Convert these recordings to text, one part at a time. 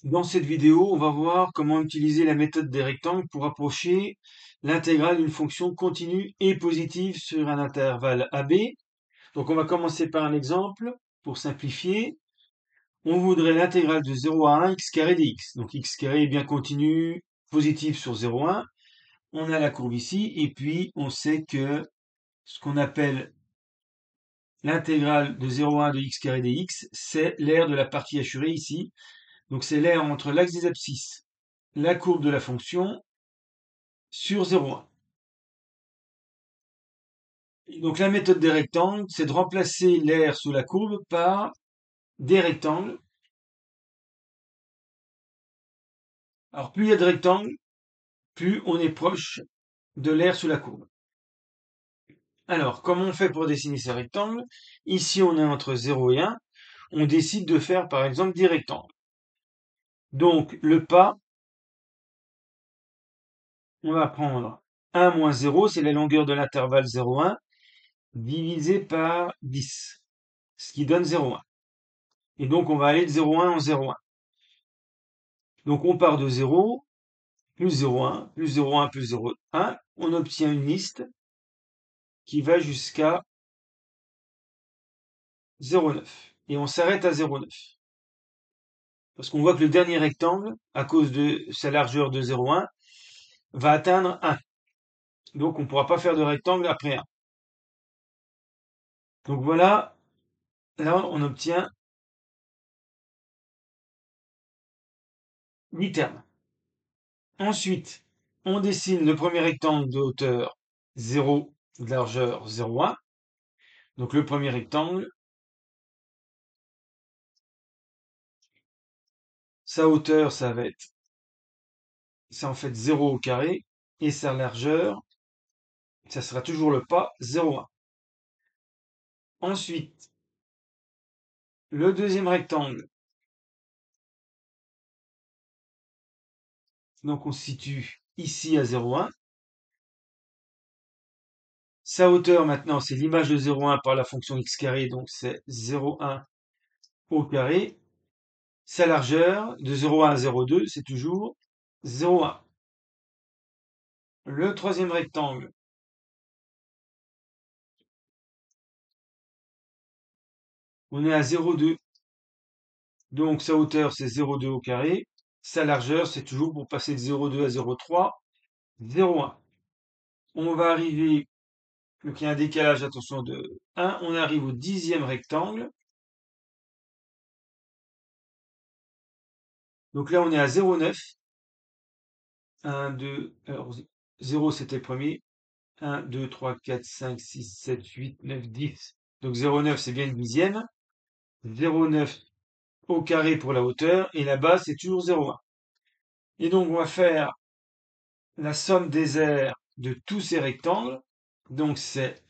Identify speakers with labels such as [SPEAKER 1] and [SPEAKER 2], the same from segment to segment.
[SPEAKER 1] Dans cette vidéo, on va voir comment utiliser la méthode des rectangles pour approcher l'intégrale d'une fonction continue et positive sur un intervalle AB. Donc on va commencer par un exemple pour simplifier. On voudrait l'intégrale de 0 à 1 x carré dx. Donc x carré est bien continu, positif sur 0,1. On a la courbe ici et puis on sait que ce qu'on appelle l'intégrale de 0,1 de x carré dx, c'est l'aire de la partie assurée ici. Donc c'est l'aire entre l'axe des abscisses, la courbe de la fonction sur 0,1. Donc la méthode des rectangles, c'est de remplacer l'aire sous la courbe par des rectangles. Alors plus il y a de rectangles, plus on est proche de l'aire sous la courbe. Alors comment on fait pour dessiner ces rectangles? Ici on est entre 0 et 1. On décide de faire par exemple des rectangles. Donc le pas, on va prendre 1 moins 0, c'est la longueur de l'intervalle 0,1, divisé par 10, ce qui donne 0,1. Et donc on va aller de 0,1 en 0,1. Donc on part de 0, plus 0,1, plus 0,1, plus 0,1. On obtient une liste qui va jusqu'à 0,9. Et on s'arrête à 0,9. Parce qu'on voit que le dernier rectangle, à cause de sa largeur de 0,1, va atteindre 1. Donc on ne pourra pas faire de rectangle après 1. Donc voilà, là on obtient 8 termes. Ensuite, on dessine le premier rectangle de hauteur 0, de largeur 0,1. Donc le premier rectangle, sa hauteur, c'est en fait 0 au carré, et sa largeur, ça sera toujours le pas 0,1. Ensuite, le deuxième rectangle, donc on se situe ici à 0,1. Sa hauteur maintenant, c'est l'image de 0,1 par la fonction x carré, donc c'est 0,1 au carré. Sa largeur, de 0,1 à 0,2, c'est toujours 0,1. Le troisième rectangle, on est à 0,2. Donc sa hauteur, c'est 0,2 au carré. Sa largeur, c'est toujours pour passer de 0,2 à 0,3, 0,1. On va arriver, donc il y a un décalage, attention, de 1. On arrive au dixième rectangle. Donc là, on est à 0,9. 1, 2, alors 0 c'était le premier. 1, 2, 3, 4, 5, 6, 7, 8, 9, 10. Donc 0,9 c'est bien une dixième. 0,9 au carré pour la hauteur. Et là-bas, c'est toujours 0,1. Et donc, on va faire la somme des aires de tous ces rectangles. Donc, c'est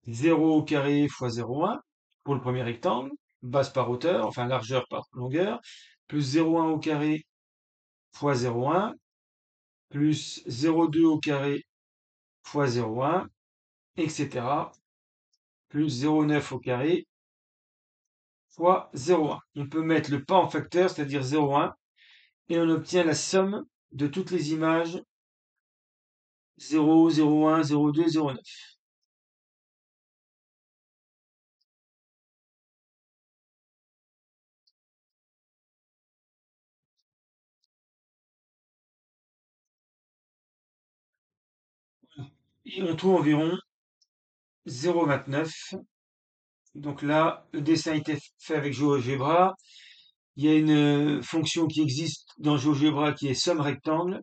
[SPEAKER 1] 0 au carré fois 0,1 pour le premier rectangle, base par hauteur, enfin largeur par longueur, plus 0,1 au carré fois 0,1, plus 0,2 au carré fois 0,1, etc. plus 0,9 au carré fois 0,1. On peut mettre le pas en facteur, c'est-à-dire 0,1, et on obtient la somme de toutes les images 0, 0,1, 0,2, 0,9. Et on trouve environ 0,29. Donc là, le dessin a été fait avec GeoGebra. Il y a une fonction qui existe dans GeoGebra qui est somme rectangle.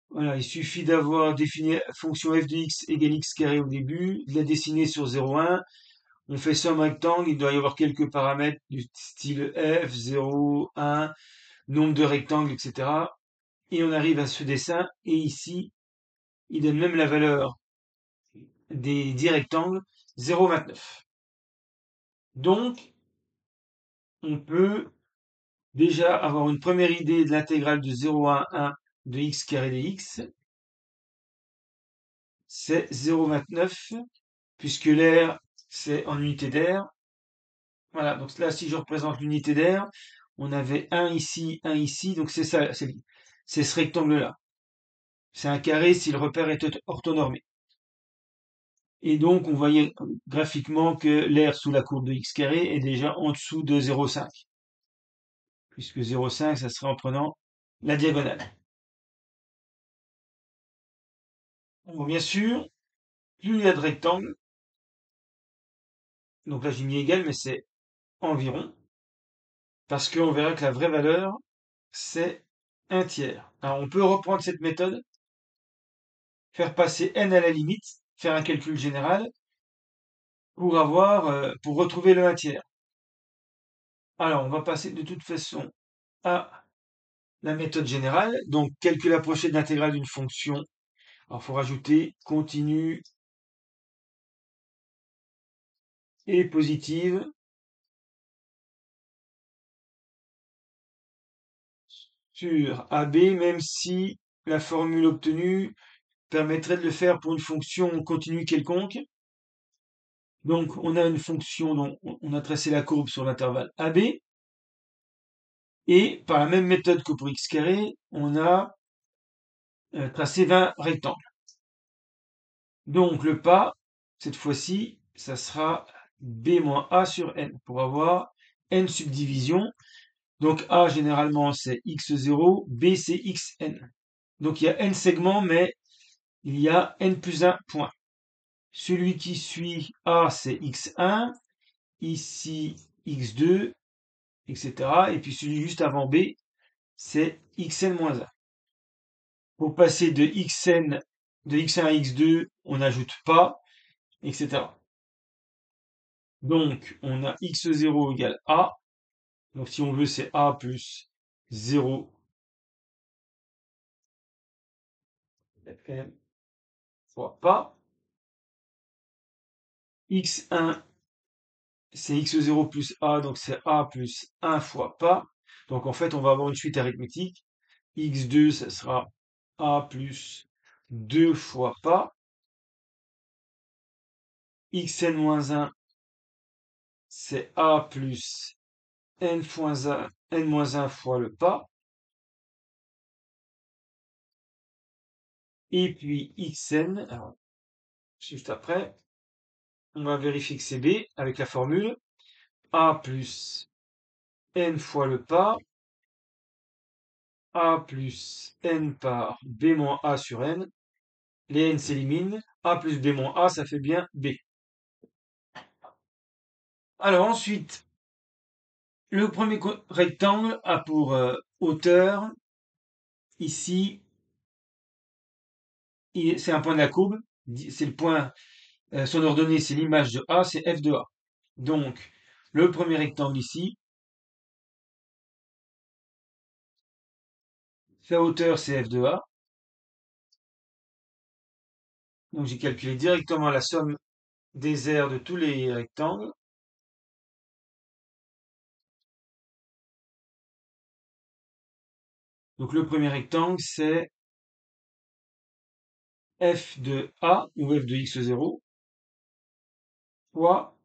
[SPEAKER 1] Voilà, il suffit d'avoir défini la fonction f de x égale x carré au début, de la dessiner sur 0,1. On fait somme rectangle, il doit y avoir quelques paramètres du style f, 0, 1, nombre de rectangles, etc. Et on arrive à ce dessin, et ici, il donne même la valeur des 10 rectangles, 0,29. Donc, on peut déjà avoir une première idée de l'intégrale de 0 à 1 de x carré dx. C'est 0,29, puisque l'air, c'est en unité d'air. Voilà, donc là, si je représente l'unité d'air, on avait un ici, donc c'est ça, c'est ce rectangle-là. C'est un carré si le repère est orthonormé. Et donc, on voyait graphiquement que l'air sous la courbe de x carré est déjà en dessous de 0,5, puisque 0,5, ça serait en prenant la diagonale. Bon, bien sûr, plus il y a de rectangles, donc là j'ai mis égal, mais c'est environ, parce qu'on verra que la vraie valeur, c'est un tiers. Alors on peut reprendre cette méthode, faire passer n à la limite, faire un calcul général, pour retrouver le un tiers. Alors on va passer de toute façon à la méthode générale, donc calcul approché de l'intégrale d'une fonction. Alors il faut rajouter continue et positive sur AB, même si la formule obtenue permettrait de le faire pour une fonction continue quelconque. Donc, on a une fonction dont on a tracé la courbe sur l'intervalle AB, et par la même méthode que pour x carré, on a tracé 20 rectangles. Donc, le pas, cette fois-ci, ça sera B moins A sur N, pour avoir N subdivisions. Donc, A, généralement, c'est x0, B, c'est xn. Donc, il y a N segments, mais il y a N plus 1 point. Celui qui suit A, c'est x1, ici x2, etc. Et puis celui juste avant B, c'est xn-1. Pour passer de x1 à x2, on n'ajoute pas, etc. Donc, on a x0 égale a. Donc, si on veut, c'est a plus 0 fois pas. x1, c'est x0 plus a, donc c'est a plus 1 fois pas. Donc, en fait, on va avoir une suite arithmétique. x2, ça sera a plus 2 fois pas. xn-1, c'est a plus n-1 fois le pas. Et puis xn, alors, juste après, on va vérifier que c'est b avec la formule a plus n fois le pas, a plus n par b moins a sur n. Les n s'éliminent, a plus b moins a, ça fait bien b. Alors ensuite, le premier rectangle a pour hauteur, ici, c'est un point de la courbe, c'est le point, son ordonnée, c'est l'image de A, c'est f de A. Donc, le premier rectangle ici, sa hauteur, c'est f de A. Donc, j'ai calculé directement la somme des aires de tous les rectangles. Donc, le premier rectangle, c'est f de A, ou f de x0, fois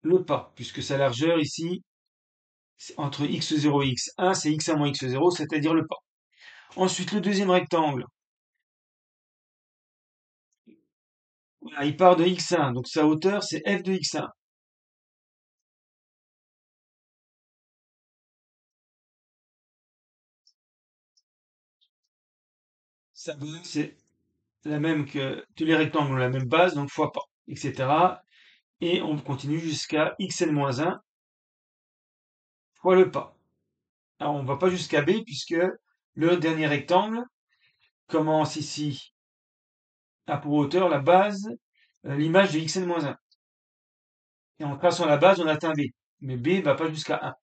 [SPEAKER 1] le pas, puisque sa largeur ici, entre x0 et x1, c'est x1 moins x0, c'est-à-dire le pas. Ensuite, le deuxième rectangle, voilà, il part de x1, donc sa hauteur, c'est f de x1. Sa base, c'est la même que tous les rectangles ont la même base, donc fois pas, etc. Et on continue jusqu'à xn-1 fois le pas. Alors, on ne va pas jusqu'à b, puisque le dernier rectangle commence ici à pour hauteur la base, l'image de xn-1. Et en traçant la base, on atteint b. Mais b va pas jusqu'à 1,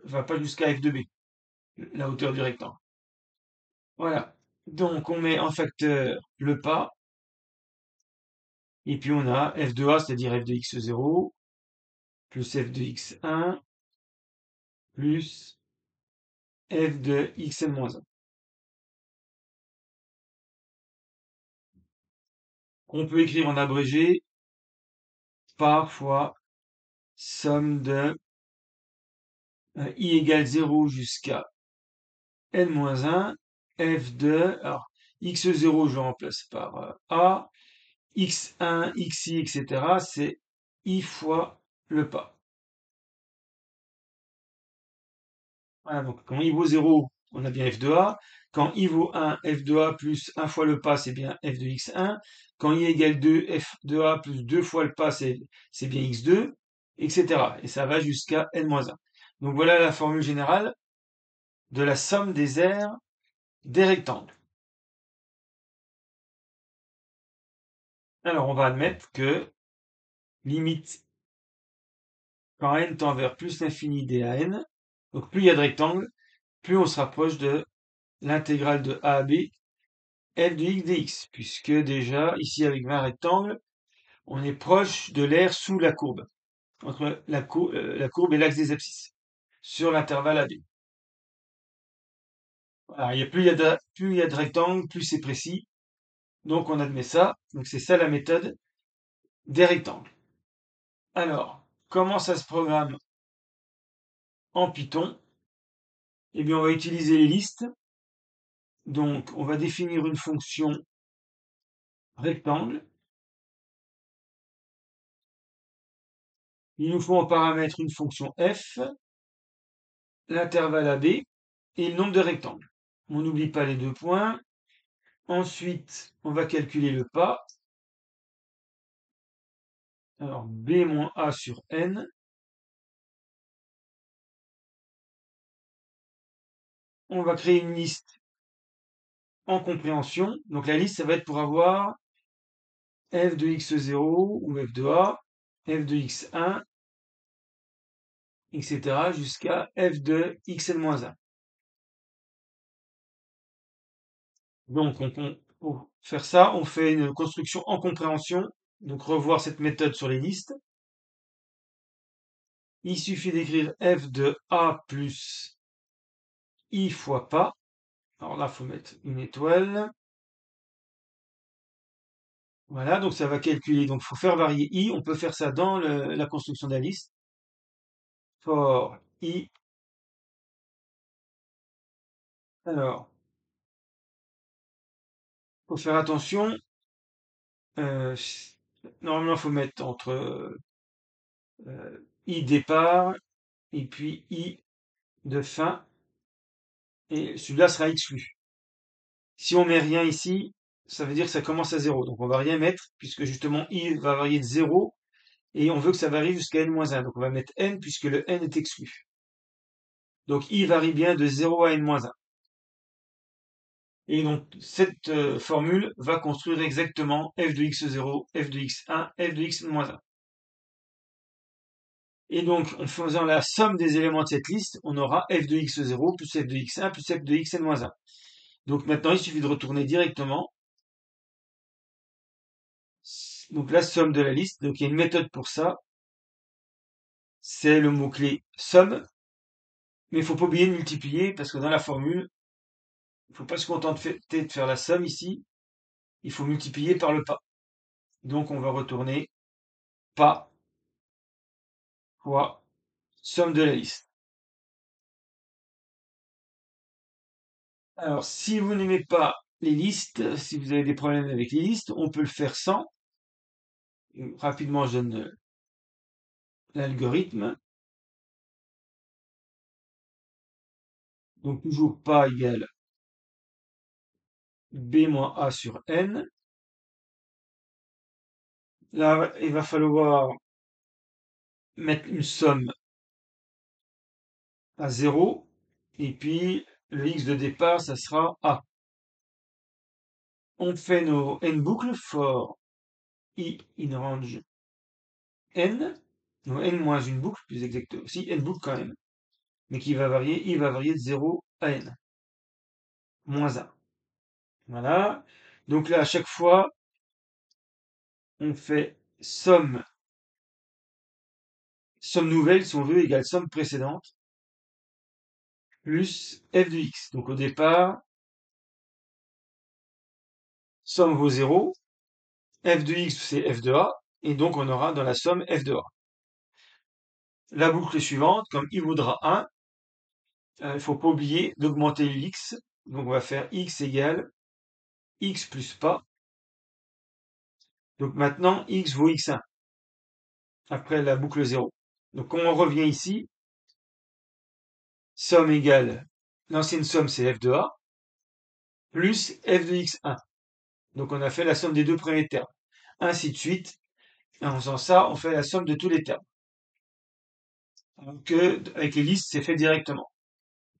[SPEAKER 1] va pas jusqu'à f de b, la hauteur du rectangle. Voilà. Donc, on met en facteur le pas, et puis on a f de a, c'est-à-dire f de x0, plus f de x1, plus f de xn-1. On peut écrire en abrégé par fois somme de i égale 0 jusqu'à n-1, f de, alors x0 je le remplace par a, x1, xi, etc. c'est i fois le pas. Voilà, donc quand i vaut 0, on a bien f de a. Quand i vaut 1, f de a plus 1 fois le pas, c'est bien f de x1. Quand i égale 2, f de a plus 2 fois le pas, c'est bien x2, etc. Et ça va jusqu'à n-1. Donc voilà la formule générale de la somme des aires des rectangles. Alors on va admettre que limite quand n tend vers plus l'infini d à n, donc plus il y a de rectangles, plus on se rapproche de l'intégrale de a à b f de x dx, puisque déjà, ici avec 20 rectangles, on est proche de l'aire sous la courbe, entre la courbe et l'axe des abscisses, sur l'intervalle AB. Voilà, plus il y a de rectangles, plus c'est précis, donc on admet ça, donc c'est ça la méthode des rectangles. Alors, comment ça se programme en Python? Eh bien, on va utiliser les listes, donc on va définir une fonction rectangle. Il nous faut en paramètre une fonction f, l'intervalle AB et le nombre de rectangles. On n'oublie pas les deux points. Ensuite, on va calculer le pas. Alors, b moins a sur n. On va créer une liste en compréhension. Donc la liste, ça va être pour avoir f de x0 ou f de a, f de x1, etc. jusqu'à f de xn-1. Donc, pour faire ça, on fait une construction en compréhension. Donc, revoir cette méthode sur les listes. Il suffit d'écrire f de a plus i fois pas. Alors là, il faut mettre une étoile. Voilà, donc ça va calculer. Donc, il faut faire varier i. On peut faire ça dans la construction de la liste. For i. Alors, faut faire attention. euh, Normalement, il faut mettre entre i départ et puis i de fin. Et celui-là sera exclu. Si on met rien ici, ça veut dire que ça commence à 0. Donc, on va rien mettre puisque justement i va varier de 0 et on veut que ça varie jusqu'à n-1. Donc, on va mettre n puisque le n est exclu. Donc, i varie bien de 0 à n-1. Et donc, cette formule va construire exactement f de x0, f de x1, f de x-1. Et donc, en faisant la somme des éléments de cette liste, on aura f de x0 plus f de x1 plus f de xn-1. Donc maintenant, il suffit de retourner directement. Donc la somme de la liste, donc il y a une méthode pour ça. C'est le mot-clé somme. Mais il ne faut pas oublier de multiplier parce que dans la formule, il ne faut pas se contenter de faire la somme ici. Il faut multiplier par le pas. Donc on va retourner pas fois somme de la liste. Alors, si vous n'aimez pas les listes, si vous avez des problèmes avec les listes, on peut le faire sans. Rapidement, je donne l'algorithme. Donc, toujours pas égale b moins a sur n. Là, il va falloir mettre une somme à 0. Et puis, le x de départ, ça sera a. On fait nos n boucles for i in range n. Non, n moins une boucle, plus exactement. Si, n boucle quand même. Mais qui va varier, i va varier de 0 à n. Moins 1. Voilà. Donc là, à chaque fois, on fait somme nouvelle, si on veut, égale somme précédente, plus f de x. Donc au départ, somme vaut 0, f de x c'est f de a, et donc on aura dans la somme f de a. la boucle suivante, comme i vaudra 1, il faut pas oublier d'augmenter l'x. Donc on va faire x égale x plus pas. Donc maintenant, x vaut x1 après la boucle 0. Donc quand on revient ici, somme égale, l'ancienne somme c'est f de a, plus f de x1. Donc on a fait la somme des deux premiers termes. Ainsi de suite. Et en faisant ça, on fait la somme de tous les termes. Alors que avec les listes, c'est fait directement.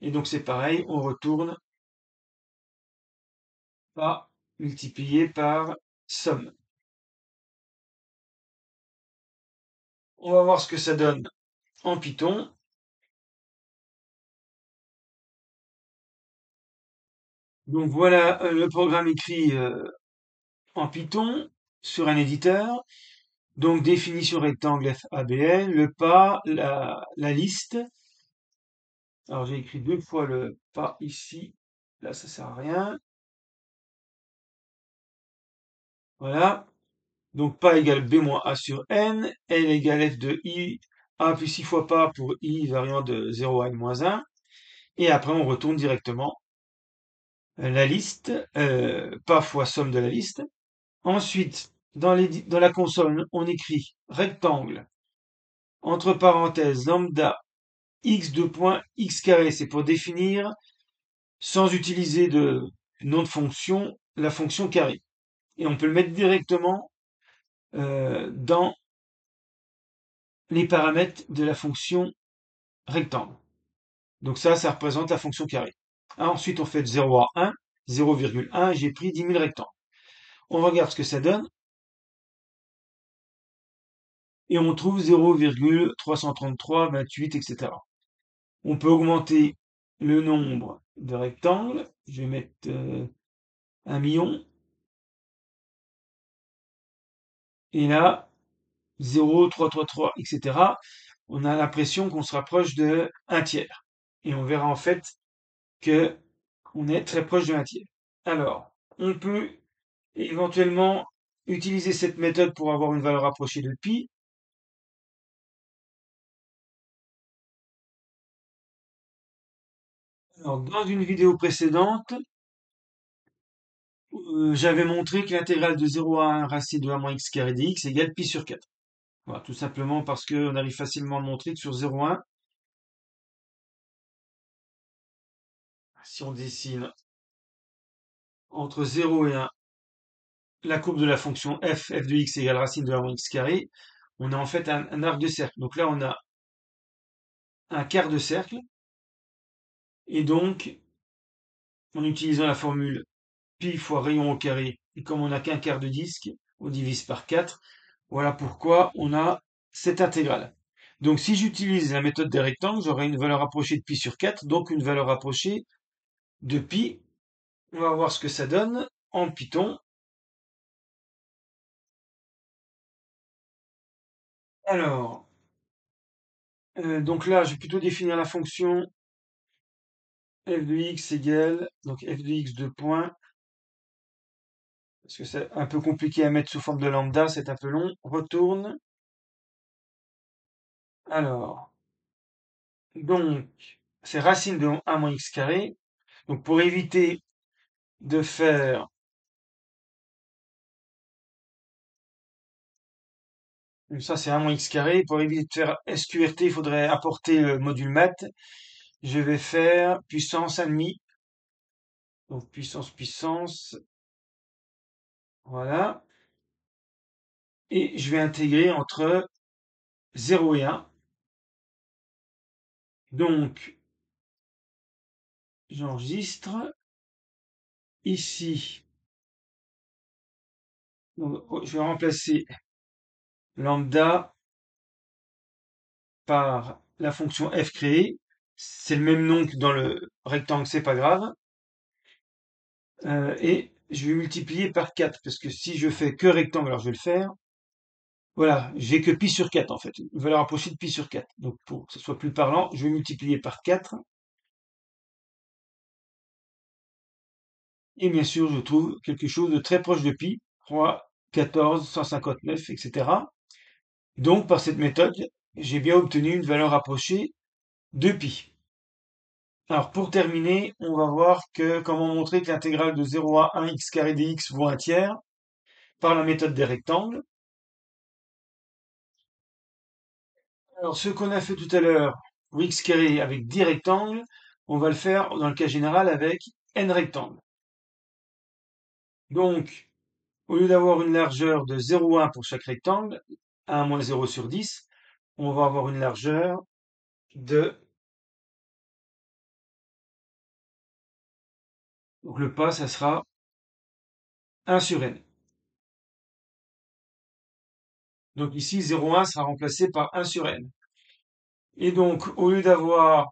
[SPEAKER 1] Et donc c'est pareil, on retourne pas multiplié par somme. On va voir ce que ça donne en Python. Donc voilà le programme écrit en Python sur un éditeur. Donc définition rectangle FABN, le pas, la liste. Alors j'ai écrit deux fois le pas ici. Là ça sert à rien. Voilà. Donc pas égale b moins a sur n. L égale f de i. A plus i fois pas pour i variant de 0 à n moins 1. Et après on retourne directement la liste, pas fois somme de la liste. Ensuite, dans la console, on écrit rectangle, entre parenthèses, lambda, x de point, x carré. C'est pour définir, sans utiliser de nom de fonction, la fonction carré. Et on peut le mettre directement dans les paramètres de la fonction rectangle. Donc ça représente la fonction carré. Ensuite, on fait de 0 à 1, 0,1, j'ai pris 10 000 rectangles. On regarde ce que ça donne. Et on trouve 0,333, 28, etc. On peut augmenter le nombre de rectangles. Je vais mettre 1 million. Et là, 0,333, etc. On a l'impression qu'on se rapproche de 1 tiers. Et on verra en fait que on est très proche de 1 tiers. Alors, on peut éventuellement utiliser cette méthode pour avoir une valeur approchée de pi. Alors, dans une vidéo précédente, j'avais montré que l'intégrale de 0 à 1 racine de 1 moins x carré dx égale pi sur 4. Voilà, tout simplement parce qu'on arrive facilement à montrer que sur 0 à 1, si on dessine entre 0 et 1 la courbe de la fonction f de x égale racine de 1 moins x carré, on a en fait un arc de cercle. Donc là, on a un quart de cercle. Et donc, en utilisant la formule pi fois rayon au carré, et comme on n'a qu'un quart de disque, on divise par 4. Voilà pourquoi on a cette intégrale. Donc si j'utilise la méthode des rectangles, j'aurai une valeur approchée de pi sur 4, donc une valeur approchée de pi. On va voir ce que ça donne en Python. Alors, donc là, je vais plutôt définir la fonction f de x égale, donc f de x de point, parce que c'est un peu compliqué à mettre sous forme de lambda, c'est un peu long. Retourne. Alors, donc, c'est racine de 1 moins x carré. Donc pour éviter de faire, ça c'est 1 moins x carré, pour éviter de faire SQRT, il faudrait apporter le module math. Je vais faire puissance 1,5. Donc puissance, voilà. Et je vais intégrer entre 0 et 1. Donc, j'enregistre. Ici, donc, je vais remplacer lambda par la fonction f créée. C'est le même nom que dans le rectangle, c'est pas grave. Et je vais multiplier par 4, parce que si je fais que rectangle, alors je vais le faire. Voilà, j'ai que pi sur 4 en fait, une valeur approchée de pi sur 4. Donc pour que ce soit plus parlant, je vais multiplier par 4. Et bien sûr, je trouve quelque chose de très proche de pi, 3, 14, 159, etc. Donc par cette méthode, j'ai bien obtenu une valeur approchée de pi. Alors pour terminer, on va voir comment montrer que l'intégrale de 0 à 1 x carré dx vaut un tiers par la méthode des rectangles. Alors ce qu'on a fait tout à l'heure pour x carré avec 10 rectangles, on va le faire dans le cas général avec n rectangles. Donc, au lieu d'avoir une largeur de 0,1 pour chaque rectangle, 1 moins 0 sur 10, on va avoir une largeur de... Donc le pas, ça sera 1 sur n. Donc ici, 0,1 sera remplacé par 1 sur n. Et donc, au lieu d'avoir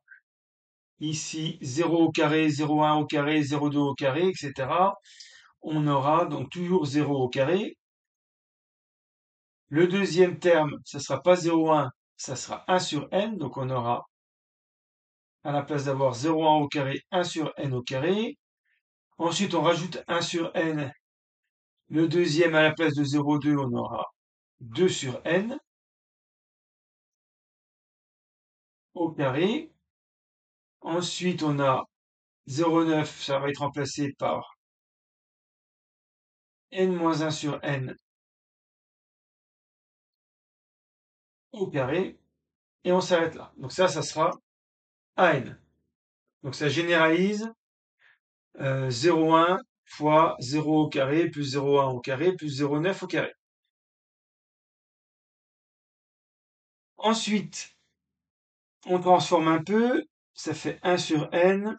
[SPEAKER 1] ici 0 au carré, 0,1 au carré, 0,2 au carré, etc., on aura donc toujours 0 au carré. Le deuxième terme, ça sera pas 0,1, ça sera 1 sur n. Donc on aura, à la place d'avoir 0,1 au carré, 1 sur n au carré. Ensuite, on rajoute 1 sur n. Le deuxième, à la place de 0,2, on aura 2 sur n au carré. Ensuite, on a 0,9, ça va être remplacé par n moins 1 sur n au carré. Et on s'arrête là. Donc ça sera an. Donc ça généralise 0,1 fois 0 au carré plus 0,1 au carré plus 0,9 au carré. Ensuite, on transforme un peu, ça fait 1 sur n.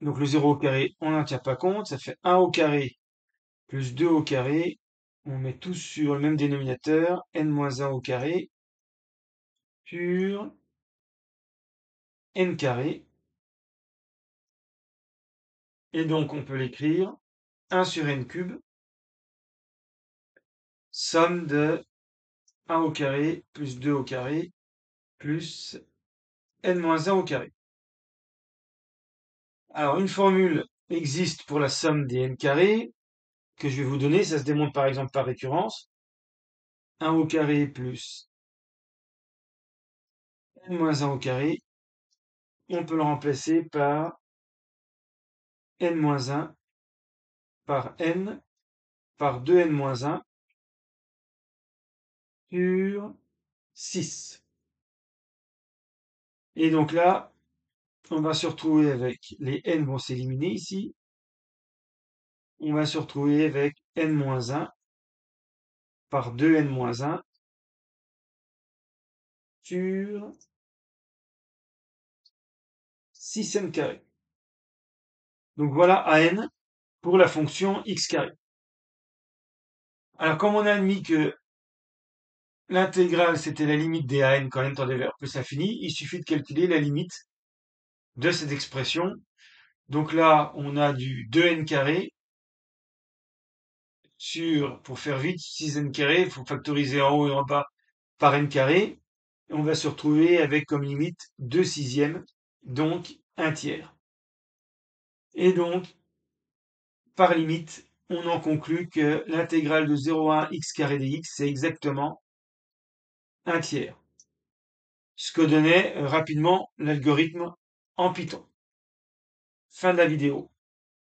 [SPEAKER 1] Donc le 0 au carré, on n'en tient pas compte, ça fait 1 au carré plus 2 au carré. On met tous sur le même dénominateur, n-1 au carré sur n carré. Et donc on peut l'écrire 1 sur n cube, somme de 1 au carré plus 2 au carré plus n-1 au carré. Alors une formule existe pour la somme des n carrés que je vais vous donner, ça se démontre par exemple par récurrence. 1 au carré plus n-1 au carré, on peut le remplacer par n-1 par n par 2n-1 sur 6. Et donc là, on va se retrouver avec les n vont s'éliminer ici. On va se retrouver avec n-1 par 2n-1 sur 6n carré. Donc voilà an pour la fonction x carré. Alors comme on a admis que l'intégrale c'était la limite des an quand n tend vers plus l'infini, il suffit de calculer la limite de cette expression. Donc là, on a du 2n carré sur, pour faire vite, 6n carré, il faut factoriser en haut et en bas par n carré. Et on va se retrouver avec comme limite 2 sixièmes, donc 1 tiers. Et donc, par limite, on en conclut que l'intégrale de 0 à 1 x carré dx, c'est exactement 1 tiers. Ce que donnait rapidement l'algorithme en Python. Fin de la vidéo.